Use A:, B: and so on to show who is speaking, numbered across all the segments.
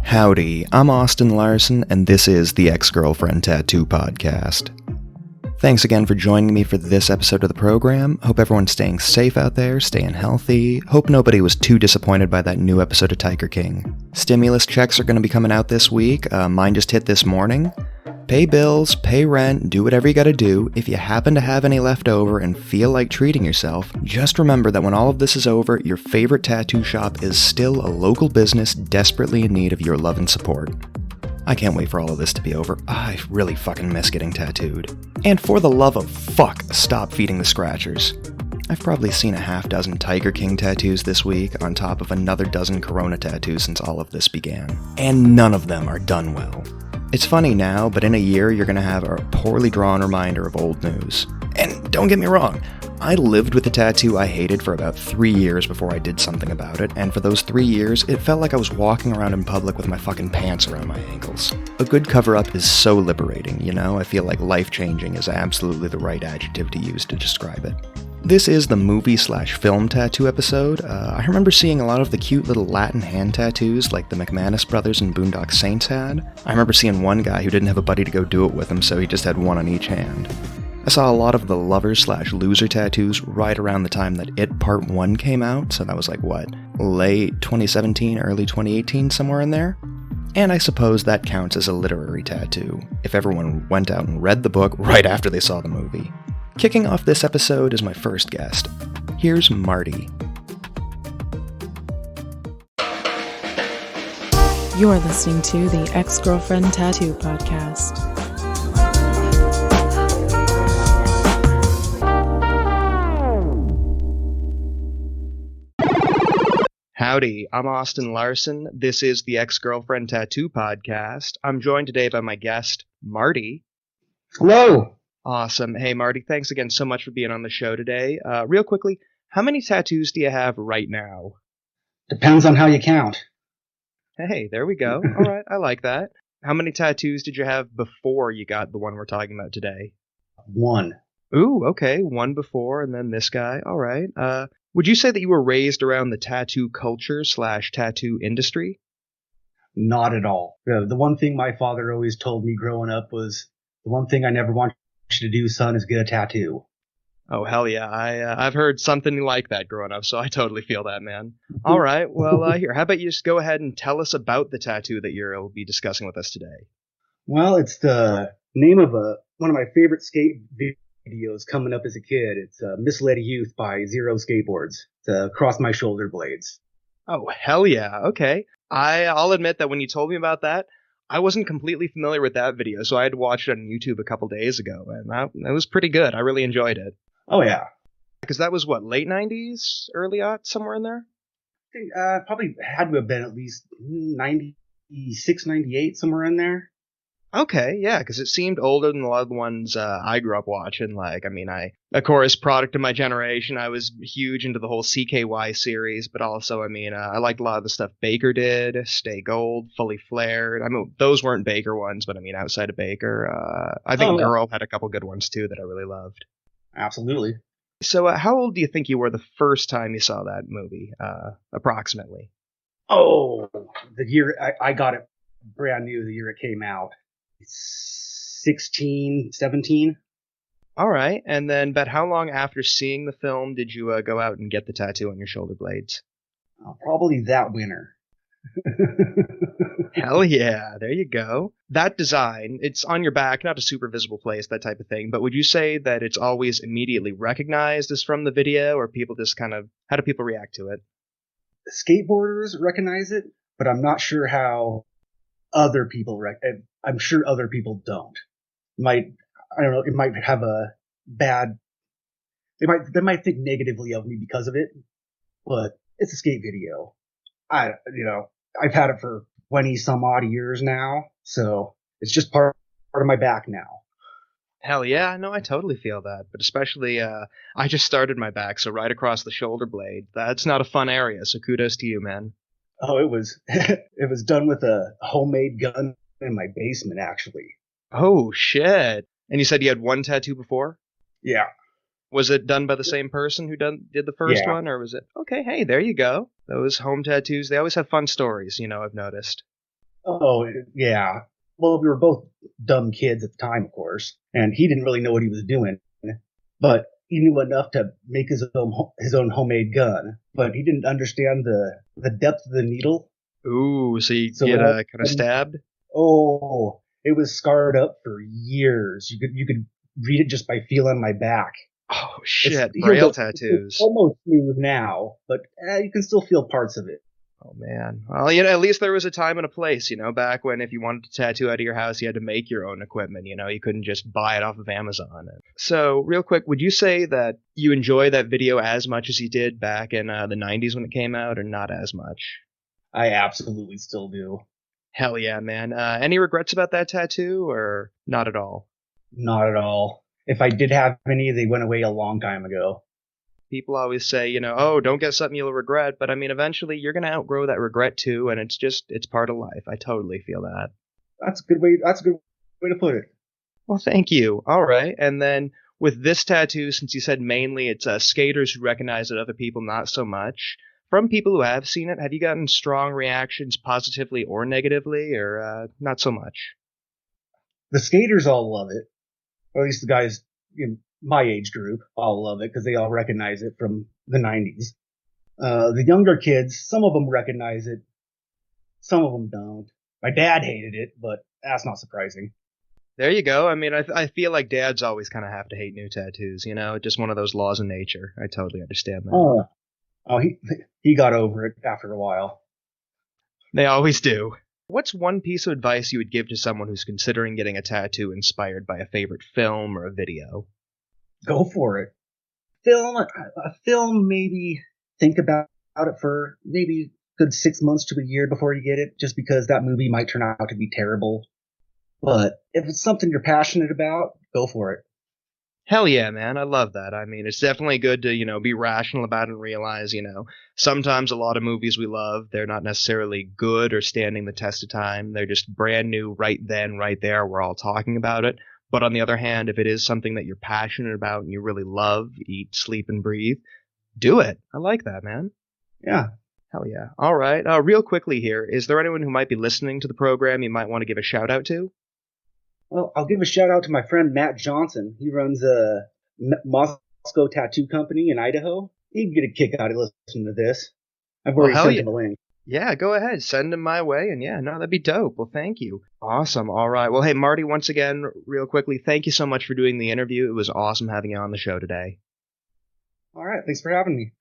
A: Howdy, I'm Austin Larson, and this is the Ex-Girlfriend Tattoo Podcast. Thanks again for joining me for this episode of the program. Hope everyone's staying safe out there, staying healthy. Hope nobody was too disappointed by that new episode of Tiger King. Stimulus checks are going to be coming out this week. Mine just hit this morning. Pay bills, pay rent, do whatever you gotta do. If you happen to have any left over and feel like treating yourself, just remember that when all of this is over, your favorite tattoo shop is still a local business desperately in need of your love and support. I can't wait for all of this to be over. I really fucking miss getting tattooed. And for the love of fuck, stop feeding the scratchers. I've probably seen a half dozen Tiger King tattoos this week, on top of another dozen Corona tattoos since all of this began. And none of them are done well. It's funny now, but in a year you're gonna have a poorly drawn reminder of old news. And don't get me wrong, I lived with a tattoo I hated for about 3 years before I did something about it, and for those 3 years, it felt like I was walking around in public with my fucking pants around my ankles. A good cover-up is so liberating, you know? I feel like life-changing is absolutely the right adjective to use to describe it. This is the movie/film tattoo episode. I remember seeing a lot of the cute little Latin hand tattoos like the McManus brothers and Boondock Saints had. I remember seeing one guy who didn't have a buddy to go do it with him, so he just had one on each hand. I saw a lot of the lover/loser tattoos right around the time that It Part 1 came out, so that was like, what, late 2017, early 2018, somewhere in there? And I suppose that counts as a literary tattoo, if everyone went out and read the book right after they saw the movie. Kicking off this episode is my first guest. Here's Marty.
B: You're listening to the Ex-Girlfriend Tattoo Podcast.
A: Howdy, I'm Austin Larson. This is the Ex-Girlfriend Tattoo Podcast. I'm joined today by my guest, Marty.
C: Hello.
A: Awesome. Hey, Marty, thanks again so much for being on the show today. Real quickly, how many tattoos do you have right now?
C: Depends on how you count.
A: Hey, there we go. All right, I like that. How many tattoos did you have before you got the one we're talking about today?
C: One.
A: Ooh, okay. One before and then this guy. All right. Would you say that you were raised around the tattoo culture/tattoo industry?
C: Not at all. The one thing my father always told me growing up was, the one thing I never want you to do, son, is get a tattoo.
A: Oh, hell yeah. I've heard something like that growing up, so I totally feel that, man. All right. Well, here, how about you just go ahead and tell us about the tattoo that you'll be discussing with us today?
C: Well, it's the name of one of my favorite skate videos coming up as a kid. It's Misled Youth by Zero Skateboards. It's across my shoulder blades.
A: Oh, hell yeah. Okay. I'll admit that when you told me about that, I wasn't completely familiar with that video, so I had watched it on YouTube a couple days ago, and that was pretty good. I really enjoyed it.
C: Oh, yeah.
A: Because that was, what, late 90s, early aughts, somewhere in there?
C: I think, probably had to have been at least 96, 98, somewhere in there.
A: Okay, yeah, because it seemed older than a lot of the ones I grew up watching. Like, I mean, of course, product of my generation, I was huge into the whole CKY series, but also, I mean, I liked a lot of the stuff Baker did, Stay Gold, Fully Flared. I mean, those weren't Baker ones, but I mean, outside of Baker, I think Girl had a couple good ones too that I really loved.
C: Absolutely.
A: So, how old do you think you were the first time you saw that movie, approximately?
C: Oh, the year I got it brand new, the year it came out. 16, 17.
A: All right. And then, but how long after seeing the film did you go out and get the tattoo on your shoulder blades?
C: Probably that winter.
A: Hell yeah. There you go. That design, it's on your back, not a super visible place, that type of thing. But would you say that it's always immediately recognized as from the video, or people just kind of, how do people react to it?
C: Skateboarders recognize it, but I'm not sure how other people I'm sure other people don't. I don't know, it might have a bad, they might think negatively of me because of it, but it's a skate video. I've had it for 20 some odd years now, so it's just part of my back now.
A: Hell yeah, no, I totally feel that, but especially, I just started my back, so right across the shoulder blade, that's not a fun area, so kudos to you, man.
C: Oh, it was, it was done with a homemade gun in my basement, actually.
A: Oh, shit. And you said you had one tattoo before?
C: Yeah.
A: Was it done by the same person who did the first one, or was it? Okay, hey, there you go. Those home tattoos, they always have fun stories, I've noticed.
C: Oh, yeah. Well, we were both dumb kids at the time, of course, and he didn't really know what he was doing, but he knew enough to make his own homemade gun. But he didn't understand the depth of the needle.
A: Ooh, so you
C: So
A: get
C: when
A: kind of stabbed?
C: oh, it was scarred up for years. You could read it just by feeling my back.
A: Oh
C: It's
A: shit,
C: healed
A: braille
C: up. It's
A: tattoos.
C: almost smooth now, but you can still feel parts of it.
A: Oh man. Well, at least there was a time and a place, back when if you wanted to tattoo out of your house, you had to make your own equipment, you couldn't just buy it off of Amazon. So, real quick, would you say that you enjoy that video as much as you did back in the 90s when it came out, or not as much?
C: I absolutely still do.
A: Hell yeah, man. Any regrets about that tattoo, or not at all?
C: Not at all. If I did have any, they went away a long time ago.
A: People always say, oh, don't get something you'll regret, but I mean, eventually you're going to outgrow that regret too, and it's part of life. I totally feel that.
C: That's a good way. That's a good way to put it.
A: Well, thank you. All right. And then with this tattoo, since you said mainly it's skaters who recognize it, other people not so much, from people who have seen it, have you gotten strong reactions positively or negatively, or not so much?
C: The skaters all love it, or at least the guys in my age group all love it because they all recognize it from the 90s. The younger kids, some of them recognize it, some of them don't. My dad hated it, but that's not surprising.
A: There you go. I mean, I feel like dads always kind of have to hate new tattoos, just one of those laws of nature. I totally understand that.
C: Oh, he got over it after a while.
A: They always do. What's one piece of advice you would give to someone who's considering getting a tattoo inspired by a favorite film or a video?
C: Go for it. A film, maybe think about it for maybe a good 6 months to a year before you get it, just because that movie might turn out to be terrible. But if it's something you're passionate about, go for it.
A: Hell yeah, man. I love that. I mean, it's definitely good to, be rational about it and realize, sometimes a lot of movies we love, they're not necessarily good or standing the test of time. They're just brand new right then, right there. We're all talking about it. But on the other hand, if it is something that you're passionate about and you really love, eat, sleep, and breathe, do it. I like that, man.
C: Yeah.
A: Hell yeah. All right. Real quickly here, is there anyone who might be listening to the program you might want to give a shout out to?
C: Well, I'll give a shout out to my friend Matt Johnson. He runs a Moscow tattoo company in Idaho. He'd get a kick out of listening to this. I've already sent him a link.
A: Yeah, go ahead. Send him my way. And yeah, no, that'd be dope. Well, thank you. Awesome. All right. Well, hey, Marty, once again, real quickly, thank you so much for doing the interview. It was awesome having you on the show today.
C: All right. Thanks for having me.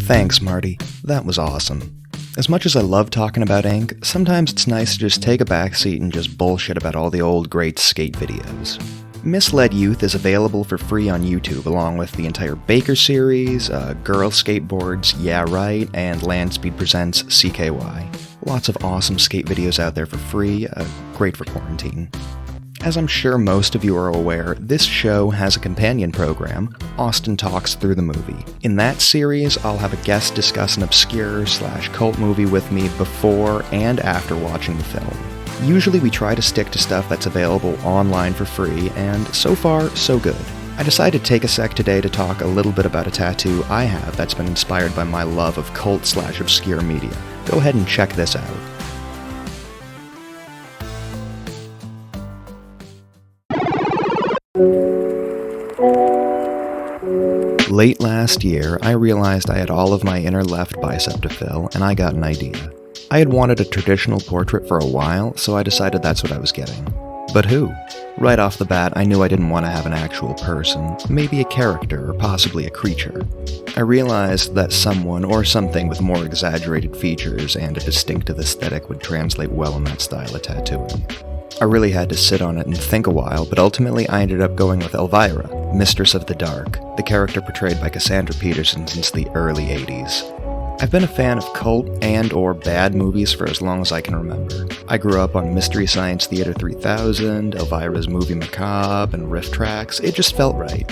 A: Thanks, Marty. That was awesome. As much as I love talking about ink, sometimes it's nice to just take a backseat and just bullshit about all the old great skate videos. Misled Youth is available for free on YouTube, along with the entire Baker series, Girl Skateboards, Yeah Right, and Landspeed Presents CKY. Lots of awesome skate videos out there for free, great for quarantine. As I'm sure most of you are aware, this show has a companion program, Austin Talks Through the Movie. In that series, I'll have a guest discuss an obscure/cult movie with me before and after watching the film. Usually we try to stick to stuff that's available online for free, and so far, so good. I decided to take a sec today to talk a little bit about a tattoo I have that's been inspired by my love of cult/obscure media. Go ahead and check this out. Late last year, I realized I had all of my inner left bicep to fill, and I got an idea. I had wanted a traditional portrait for a while, so I decided that's what I was getting. But who? Right off the bat, I knew I didn't want to have an actual person, maybe a character or possibly a creature. I realized that someone or something with more exaggerated features and a distinctive aesthetic would translate well in that style of tattooing. I really had to sit on it and think a while, but ultimately I ended up going with Elvira, Mistress of the Dark, the character portrayed by Cassandra Peterson since the early 80s. I've been a fan of cult and or bad movies for as long as I can remember. I grew up on Mystery Science Theater 3000, Elvira's Movie Macabre, and Riff Tracks. It just felt right.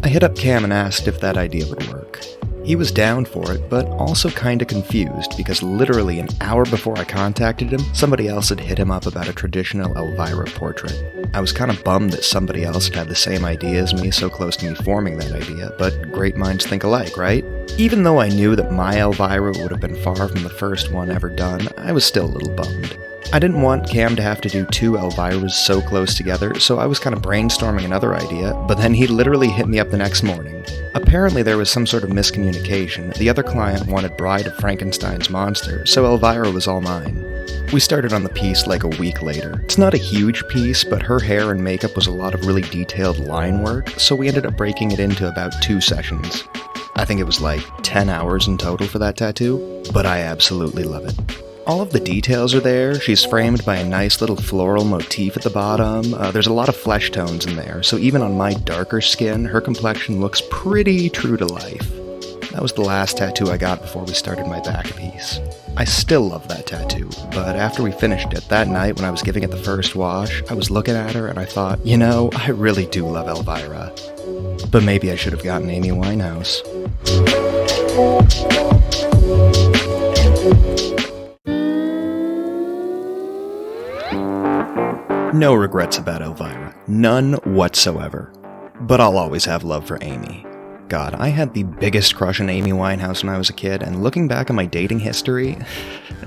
A: I hit up Cam and asked if that idea would work. He was down for it, but also kinda confused because literally an hour before I contacted him, somebody else had hit him up about a traditional Elvira portrait. I was kinda bummed that somebody else had had the same idea as me so close to me forming that idea, but great minds think alike, right? Even though I knew that my Elvira would have been far from the first one ever done, I was still a little bummed. I didn't want Cam to have to do 2 Elviras so close together, so I was kind of brainstorming another idea, but then he literally hit me up the next morning. Apparently there was some sort of miscommunication. The other client wanted Bride of Frankenstein's monster, so Elvira was all mine. We started on the piece like a week later. It's not a huge piece, but her hair and makeup was a lot of really detailed line work, so we ended up breaking it into about 2 sessions. I think it was like 10 hours in total for that tattoo, but I absolutely love it. All of the details are there. She's framed by a nice little floral motif at the bottom. There's a lot of flesh tones in there, so even on my darker skin, her complexion looks pretty true to life. That was the last tattoo I got before we started my back piece. I still love that tattoo, but after we finished it that night when I was giving it the first wash, I was looking at her and I thought, I really do love Elvira. But maybe I should have gotten Amy Winehouse. No regrets about Elvira. None whatsoever. But I'll always have love for Amy. God, I had the biggest crush on Amy Winehouse when I was a kid, and looking back on my dating history,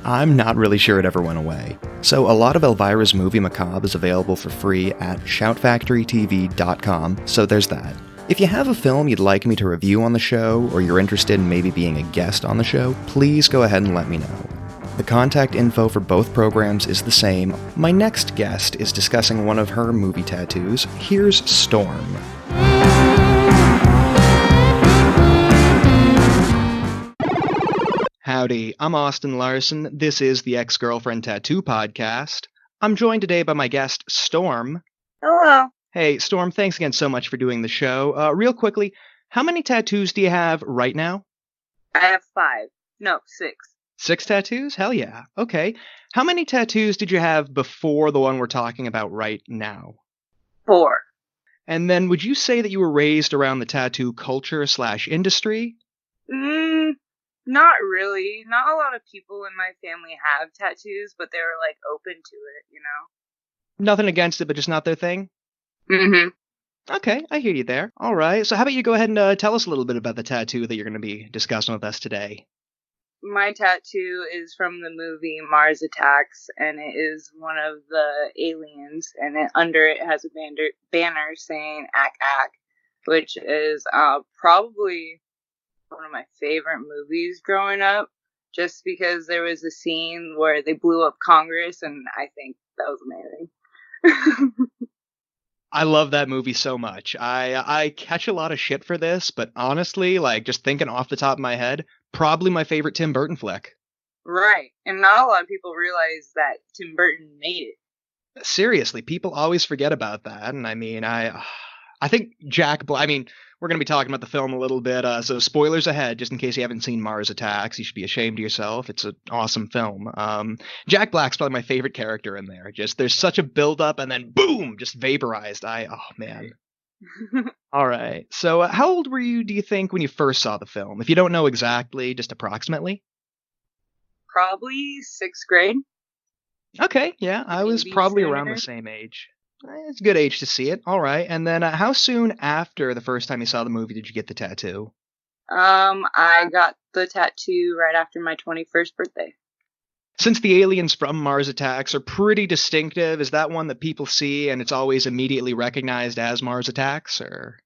A: I'm not really sure it ever went away. So a lot of Elvira's movie Macabre is available for free at shoutfactorytv.com, so there's that. If you have a film you'd like me to review on the show, or you're interested in maybe being a guest on the show, please go ahead and let me know. The contact info for both programs is the same. My next guest is discussing one of her movie tattoos. Here's Storm. Howdy, I'm Austin Larson. This is the Ex-Girlfriend Tattoo Podcast. I'm joined today by my guest, Storm.
D: Hello.
A: Hey, Storm, thanks again so much for doing the show. Real quickly, how many tattoos do you have right now?
D: I have 5. No, 6.
A: 6 tattoos? Hell yeah. Okay. How many tattoos did you have before the one we're talking about right now?
D: 4.
A: And then would you say that you were raised around the tattoo culture/industry?
D: Not really. Not a lot of people in my family have tattoos, but they were like open to it,
A: Nothing against it, but just not their thing?
D: Mm-hmm.
A: Okay, I hear you there. All right. So how about you go ahead and tell us a little bit about the tattoo that you're going to be discussing with us today?
D: My tattoo is from the movie Mars Attacks, and it is one of the aliens, and under it has a banner saying "Ack Ack," which is probably one of my favorite movies growing up, just because there was a scene where they blew up Congress, and I think that was amazing.
A: I love that movie so much. I catch a lot of shit for this, but honestly, like just thinking off the top of my head, probably my favorite Tim Burton flick.
D: Right, and not a lot of people realize that Tim Burton made it.
A: Seriously, people always forget about that, and I mean, I think Jack Black. I mean, we're going to be talking about the film a little bit, so spoilers ahead, just in case you haven't seen Mars Attacks. You should be ashamed of yourself. It's an awesome film. Jack Black's probably my favorite character in there. Just there's such a build-up, and then boom, just vaporized. Oh man. All right. So, how old were you, do you think, when you first saw the film? If you don't know exactly, just approximately.
D: Probably 6th grade.
A: Okay. Yeah, I was probably around the same age. It's a good age to see it. All right. And then how soon after the first time you saw the movie did you get the tattoo?
D: I got the tattoo right after my 21st birthday.
A: Since the aliens from Mars Attacks are pretty distinctive, is that one that people see and it's always immediately recognized as Mars Attacks, or?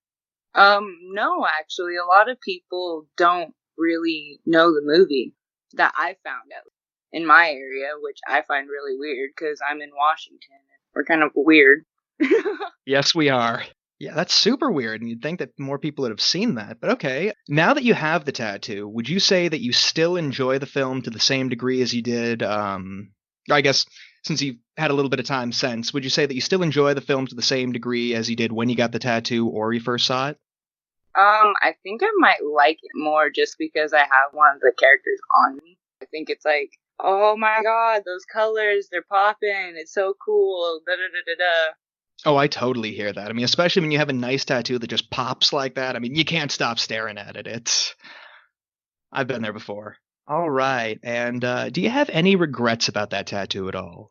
D: No, actually. A lot of people don't really know the movie that I found out in my area, which I find really weird because I'm in Washington. We're kind of weird.
A: Yes, we are. Yeah, that's super weird, and you'd think that more people would have seen that. But okay, now that you have the tattoo, would you say that you still enjoy the film to the same degree as you did, I guess, since you've had a little bit of time since, would you say that you still enjoy the film to the same degree as you did when you got the tattoo or you first saw it?
D: I think I might like it more just because I have one of the characters on me. I think it's like, oh my god, those colors, they're popping, it's so cool, da-da-da-da-da.
A: Oh, I totally hear that. I mean, especially when you have a nice tattoo that just pops like that. I mean, you can't stop staring at it. I've been there before. All right. And do you have any regrets about that tattoo at all?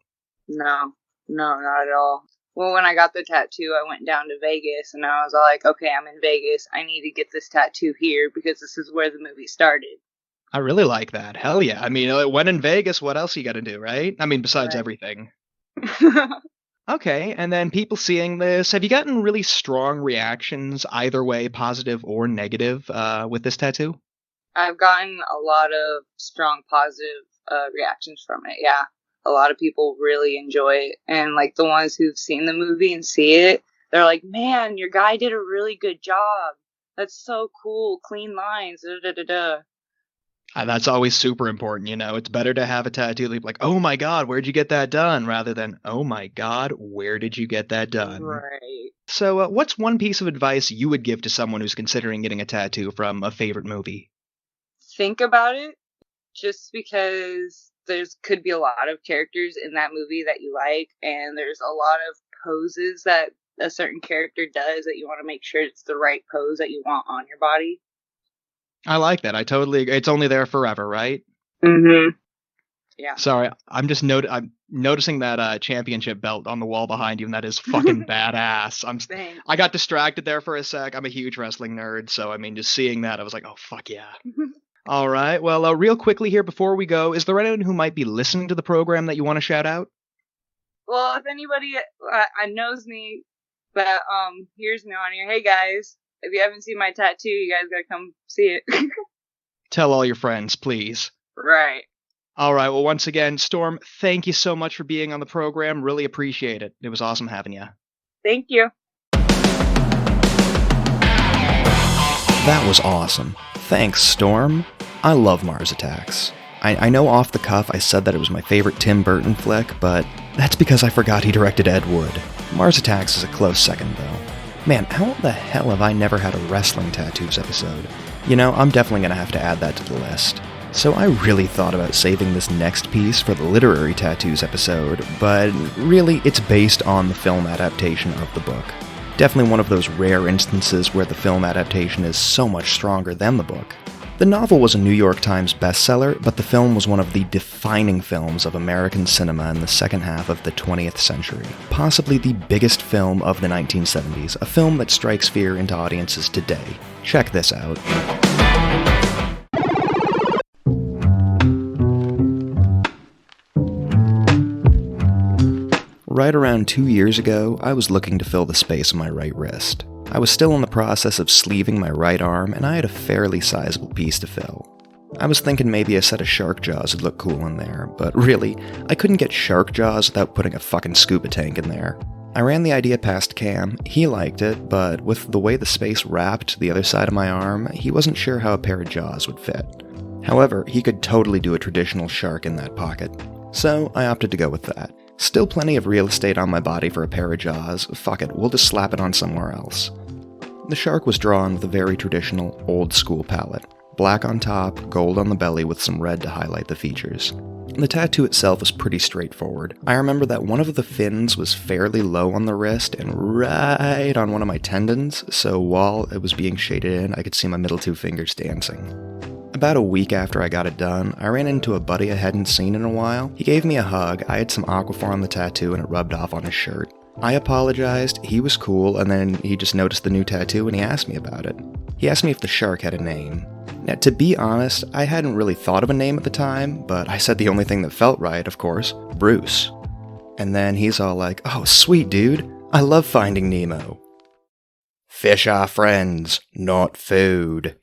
D: No, not at all. Well, when I got the tattoo, I went down to Vegas, and I was all like, okay, I'm in Vegas. I need to get this tattoo here because this is where the movie started.
A: I really like that. Hell yeah. I mean, when in Vegas, what else you got to do, right? I mean, besides everything. Okay, and then people seeing this, have you gotten really strong reactions, either way, positive or negative, with this tattoo?
D: I've gotten a lot of strong positive reactions from it, yeah. A lot of people really enjoy it. And, like, the ones who've seen the movie and see it, they're like, man, your guy did a really good job. That's so cool. Clean lines. Da-da-da-da.
A: That's always super important, you know. It's better to have a tattoo like, oh my god, where'd you get that done? Rather than, oh my god, where did you get that done?
D: Right.
A: So, what's one piece of advice you would give to someone who's considering getting a tattoo from a favorite movie?
D: Think about it, just because could be a lot of characters in that movie that you like, and there's a lot of poses that a certain character does that you want to make sure it's the right pose that you want on your body.
A: I like that. I totally agree. It's only there forever, right?
D: Mm-hmm. Yeah.
A: Sorry, I'm noticing that championship belt on the wall behind you, and that is fucking badass. I got distracted there for a sec. I'm a huge wrestling nerd, so I mean, just seeing that, I was like, oh fuck yeah. All right. Well, real quickly here before we go, is there anyone who might be listening to the program that you want to shout out?
D: Well, if anybody knows me that hears me on here, hey guys. If you haven't seen my tattoo, you guys gotta come see it.
A: Tell all your friends, please.
D: Right.
A: All right. Well, once again, Storm, thank you so much for being on the program. Really appreciate it. It was awesome having you.
D: Thank you.
A: That was awesome. Thanks, Storm. I love Mars Attacks. I know off the cuff I said that it was my favorite Tim Burton flick, but that's because I forgot he directed Ed Wood. Mars Attacks is a close second, though. Man, how the hell have I never had a wrestling tattoos episode? You know, I'm definitely gonna have to add that to the list. So I really thought about saving this next piece for the literary tattoos episode, but really it's based on the film adaptation of the book. Definitely one of those rare instances where the film adaptation is so much stronger than the book. The novel was a New York Times bestseller, but the film was one of the defining films of American cinema in the second half of the 20th century. Possibly the biggest film of the 1970s, a film that strikes fear into audiences today. Check this out. Right around 2 years ago, I was looking to fill the space on my right wrist. I was still in the process of sleeving my right arm, and I had a fairly sizable piece to fill. I was thinking maybe a set of shark jaws would look cool in there, but really, I couldn't get shark jaws without putting a fucking scuba tank in there. I ran the idea past Cam, he liked it, but with the way the space wrapped to the other side of my arm, he wasn't sure how a pair of jaws would fit. However, he could totally do a traditional shark in that pocket, so I opted to go with that. Still plenty of real estate on my body for a pair of jaws, fuck it, we'll just slap it on somewhere else. The shark was drawn with a very traditional, old-school palette. Black on top, gold on the belly with some red to highlight the features. The tattoo itself was pretty straightforward. I remember that one of the fins was fairly low on the wrist and right on one of my tendons, so while it was being shaded in, I could see my middle two fingers dancing. About a week after I got it done, I ran into a buddy I hadn't seen in a while. He gave me a hug, I had some Aquaphor on the tattoo and it rubbed off on his shirt. I apologized, he was cool, and then he just noticed the new tattoo and he asked me about it. He asked me if the shark had a name. Now, to be honest, I hadn't really thought of a name at the time, but I said the only thing that felt right, of course, Bruce. And then he's all like, oh, sweet dude, I love Finding Nemo. Fish are friends, not food.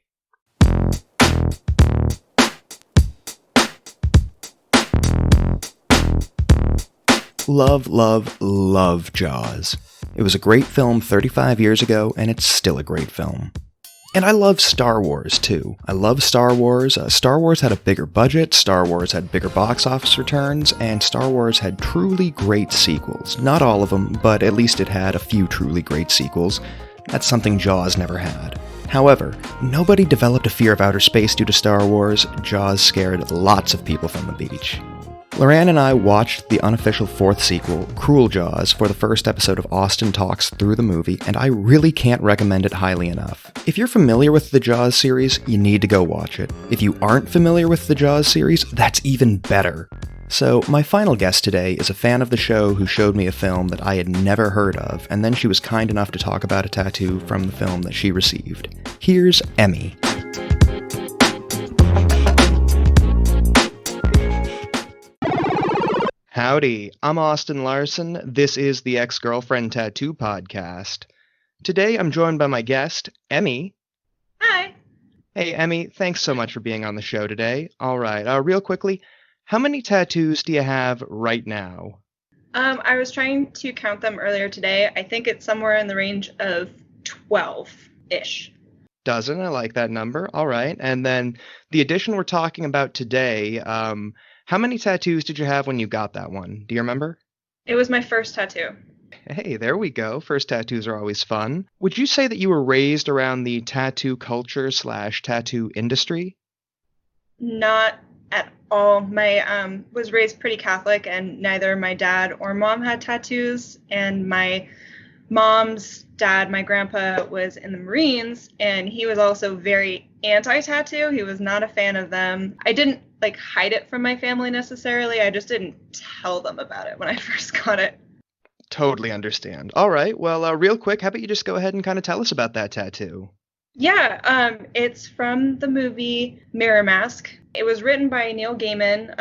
A: Love, love, love Jaws. It was a great film 35 years ago, and it's still a great film. And I love Star Wars, too. I love Star Wars. Star Wars had a bigger budget, Star Wars had bigger box office returns, and Star Wars had truly great sequels. Not all of them, but at least it had a few truly great sequels. That's something Jaws never had. However, nobody developed a fear of outer space due to Star Wars. Jaws scared lots of people from the beach. Loran and I watched the unofficial fourth sequel, Cruel Jaws, for the first episode of Austin Talks Through the Movie, and I really can't recommend it highly enough. If you're familiar with the Jaws series, you need to go watch it. If you aren't familiar with the Jaws series, that's even better. So, my final guest today is a fan of the show who showed me a film that I had never heard of, and then she was kind enough to talk about a tattoo from the film that she received. Here's Emmy. Howdy, I'm Austin Larson. This is the Ex-Girlfriend Tattoo Podcast. Today I'm joined by my guest, Emmy.
E: Hi.
A: Hey, Emmy, thanks so much for being on the show today. All right, real quickly, how many tattoos do you have right now?
E: I was trying to count them earlier today. I think it's somewhere in the range of 12-ish.
A: Dozen, I like that number. All right, and then the edition we're talking about today, how many tattoos did you have when you got that one? Do you remember?
E: It was my first tattoo.
A: Hey, there we go. First tattoos are always fun. Would you say that you were raised around the tattoo culture / tattoo industry?
E: Not at all. My was raised pretty Catholic, and neither my dad or mom had tattoos. And my mom's dad, my grandpa, was in the Marines, and he was also very anti-tattoo. He was not a fan of them. I didn't hide it from my family necessarily. I just didn't tell them about it when I first got it.
A: Totally understand. All right. Well, real quick, how about you just go ahead and kind of tell us about that tattoo?
E: Yeah, it's from the movie Mirror Mask. It was written by Neil Gaiman,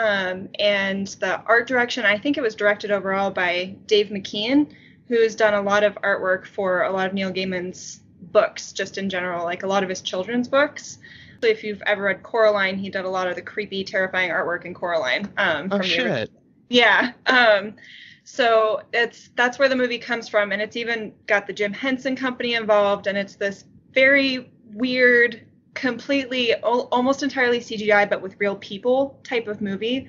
E: and the art direction, I think it was directed overall by Dave McKean, who's done a lot of artwork for a lot of Neil Gaiman's books, just in general, like a lot of his children's books. So if you've ever read Coraline, he did a lot of the creepy, terrifying artwork in Coraline.
A: Oh, shit.
E: Yeah. So that's where the movie comes from, and it's even got the Jim Henson Company involved, and it's this very weird, completely, almost entirely CGI, but with real people type of movie,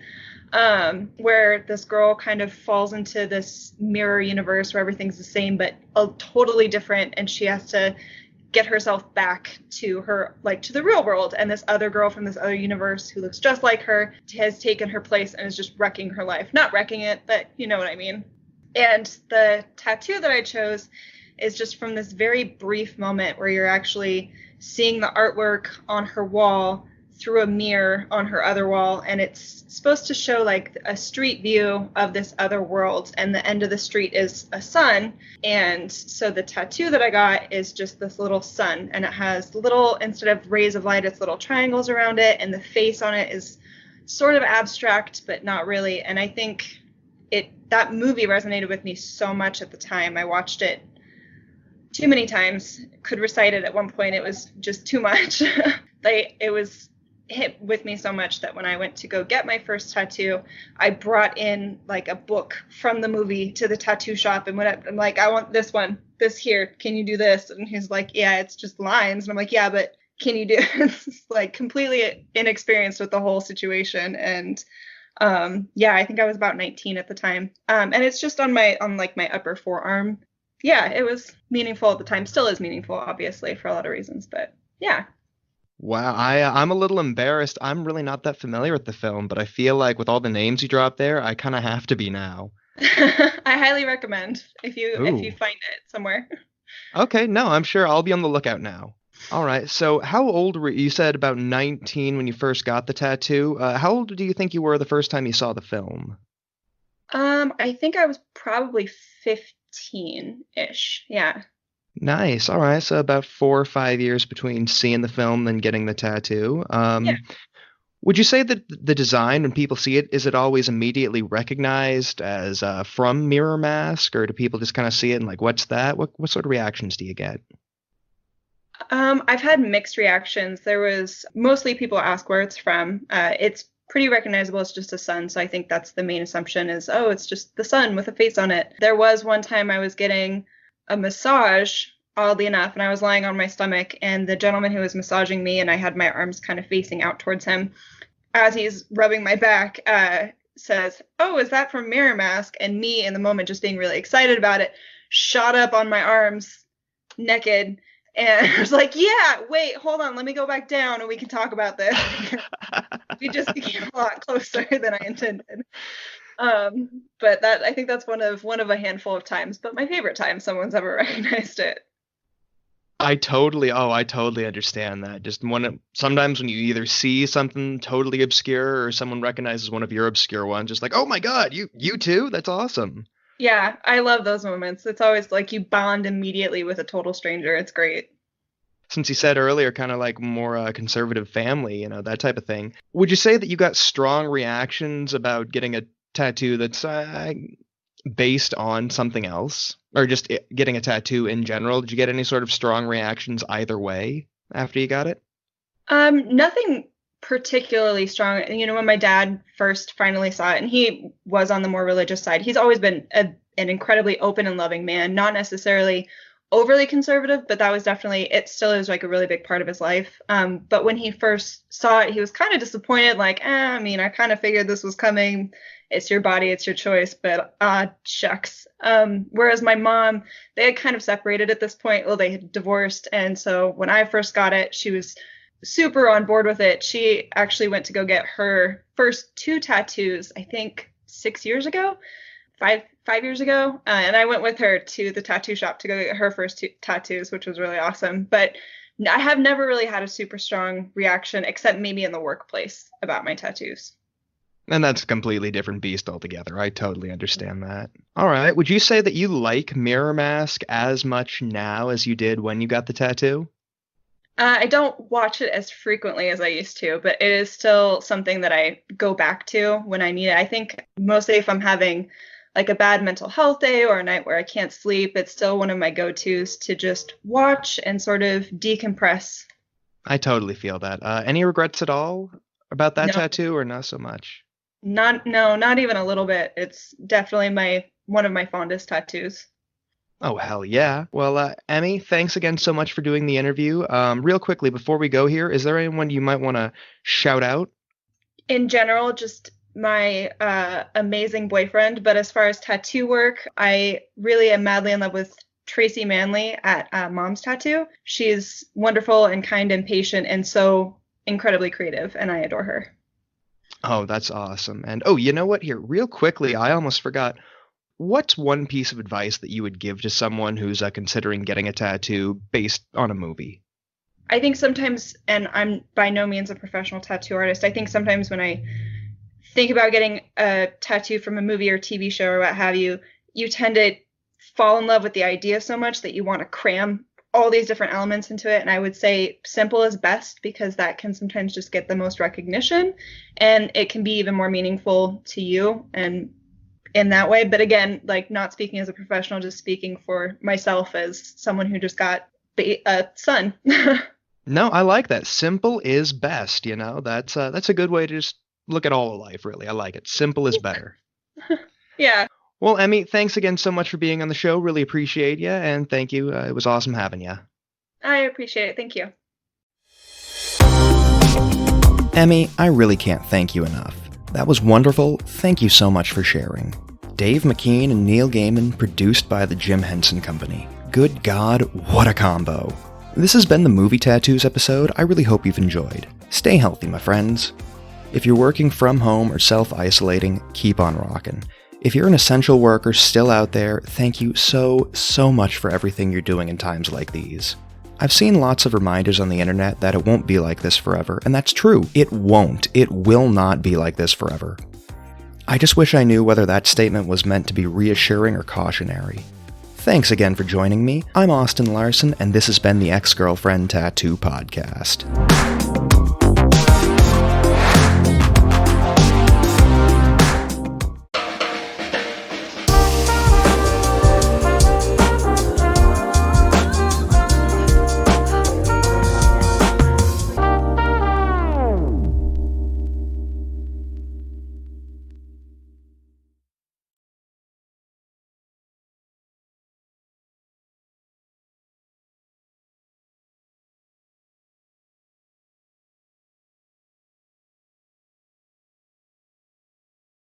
E: where this girl kind of falls into this mirror universe where everything's the same, but totally different, and she has to get herself back to her, to the real world. And this other girl from this other universe who looks just like her has taken her place and is just wrecking her life. Not wrecking it, but you know what I mean. And the tattoo that I chose is just from this very brief moment where you're actually seeing the artwork on her wall through a mirror on her other wall, and it's supposed to show a street view of this other world, and the end of the street is a sun. And so the tattoo that I got is just this little sun, and it has little, instead of rays of light, it's little triangles around it, and the face on it is sort of abstract but not really. And I think that movie resonated with me so much at the time. I watched it too many times, could recite it at one point. It was just too much. It was hit with me so much that when I went to go get my first tattoo, I brought in a book from the movie to the tattoo shop and went up. I'm like, I want this one, this here. Can you do this? And he's like, yeah, it's just lines. And I'm like, yeah, but can you do it? Completely inexperienced with the whole situation. And yeah, I think I was about 19 at the time. And it's just on my upper forearm. Yeah, it was meaningful at the time. Still is meaningful, obviously, for a lot of reasons. But yeah.
A: Wow, I'm a little embarrassed. I'm really not that familiar with the film, but I feel like with all the names you dropped there, I kind of have to be now.
E: I highly recommend if you find it somewhere.
A: Okay, no, I'm sure I'll be on the lookout now. All right, so how old were you? You said about 19 when you first got the tattoo. How old do you think you were the first time you saw the film?
E: I think I was probably 15-ish. Yeah.
A: Nice. All right. So about 4 or 5 years between seeing the film and getting the tattoo.
E: Yeah.
A: Would you say that the design, when people see it, is it always immediately recognized as from Mirror Mask, or do people just kind of see it and what's that? What sort of reactions do you get?
E: I've had mixed reactions. There was mostly people ask where it's from. It's pretty recognizable. It's just a sun. So I think that's the main assumption is, oh, it's just the sun with a face on it. There was one time I was getting a massage, oddly enough, and I was lying on my stomach, and the gentleman who was massaging me, and I had my arms kind of facing out towards him, as he's rubbing my back, says, oh, is that from Mirror Mask? And me, in the moment, just being really excited about it, shot up on my arms naked, and I was like, yeah, wait, hold on, let me go back down and we can talk about this. We just became a lot closer than I intended. But I think that's one of a handful of times, but my favorite time someone's ever recognized it.
A: I totally understand that. Just sometimes when you either see something totally obscure or someone recognizes one of your obscure ones, just like, oh my God, you too? That's awesome.
E: Yeah, I love those moments. It's always like you bond immediately with a total stranger. It's great.
A: Since you said earlier, kind of like more conservative family, that type of thing. Would you say that you got strong reactions about getting a tattoo that's based on something else, or just getting a tattoo in general? Did you get any sort of strong reactions either way after you got it?
E: Nothing particularly strong. When my dad first finally saw it, and he was on the more religious side, he's always been an incredibly open and loving man, not necessarily overly conservative, but that was definitely, it still is like a really big part of his life. But when he first saw it, he was kind of disappointed, like, I kind of figured this was coming. It's your body, it's your choice, but shucks. Whereas my mom, they had kind of separated at this point. Well, they had divorced. And so when I first got it, she was super on board with it. She actually went to go get her first 2 tattoos, I think 5 years ago. And I went with her to the tattoo shop to go get her first 2 tattoos, which was really awesome. But I have never really had a super strong reaction, except maybe in the workplace, about my tattoos.
A: And that's a completely different beast altogether. I totally understand that. All right. Would you say that you like Mirror Mask as much now as you did when you got the tattoo?
E: I don't watch it as frequently as I used to, but it is still something that I go back to when I need it. I think mostly if I'm having like a bad mental health day or a night where I can't sleep, it's still one of my go-tos to just watch and sort of decompress.
A: I totally feel that. Any regrets at all about that tattoo, or not so much?
E: Not even a little bit. It's definitely one of my fondest tattoos.
A: Oh, hell yeah. Well, Emmy, thanks again so much for doing the interview. Real quickly, before we go here, is there anyone you might want to shout out?
E: In general, just my amazing boyfriend. But as far as tattoo work, I really am madly in love with Tracy Manley at Mom's Tattoo. She's wonderful and kind and patient and so incredibly creative, and I adore her.
A: Oh, that's awesome. And you know what? Here, real quickly, I almost forgot. What's one piece of advice that you would give to someone who's considering getting a tattoo based on a movie?
E: I think sometimes, and I'm by no means a professional tattoo artist, I think sometimes when I think about getting a tattoo from a movie or TV show or what have you, you tend to fall in love with the idea so much that you want to cram all these different elements into it. And I would say simple is best, because that can sometimes just get the most recognition and it can be even more meaningful to you and in that way. But again, like, not speaking as a professional, just speaking for myself as someone who just got a son.
A: No, I like that. Simple is best. That's a good way to just look at all of life, really. I like it. Simple is better.
E: Yeah.
A: Well, Emmy, thanks again so much for being on the show. Really appreciate you, and thank you. It was awesome having you.
E: I appreciate it. Thank you.
A: Emmy, I really can't thank you enough. That was wonderful. Thank you so much for sharing. Dave McKean and Neil Gaiman, produced by the Jim Henson Company. Good God, what a combo. This has been the Movie Tattoos episode. I really hope you've enjoyed. Stay healthy, my friends. If you're working from home or self-isolating, keep on rockin'. If you're an essential worker still out there, thank you so much for everything you're doing in times like these. I've seen lots of reminders on the internet that it won't be like this forever, and that's true. It won't. It will not be like this forever. I just wish I knew whether that statement was meant to be reassuring or cautionary. Thanks again for joining me. I'm Austin Larson, and this has been the Ex-Girlfriend Tattoo Podcast.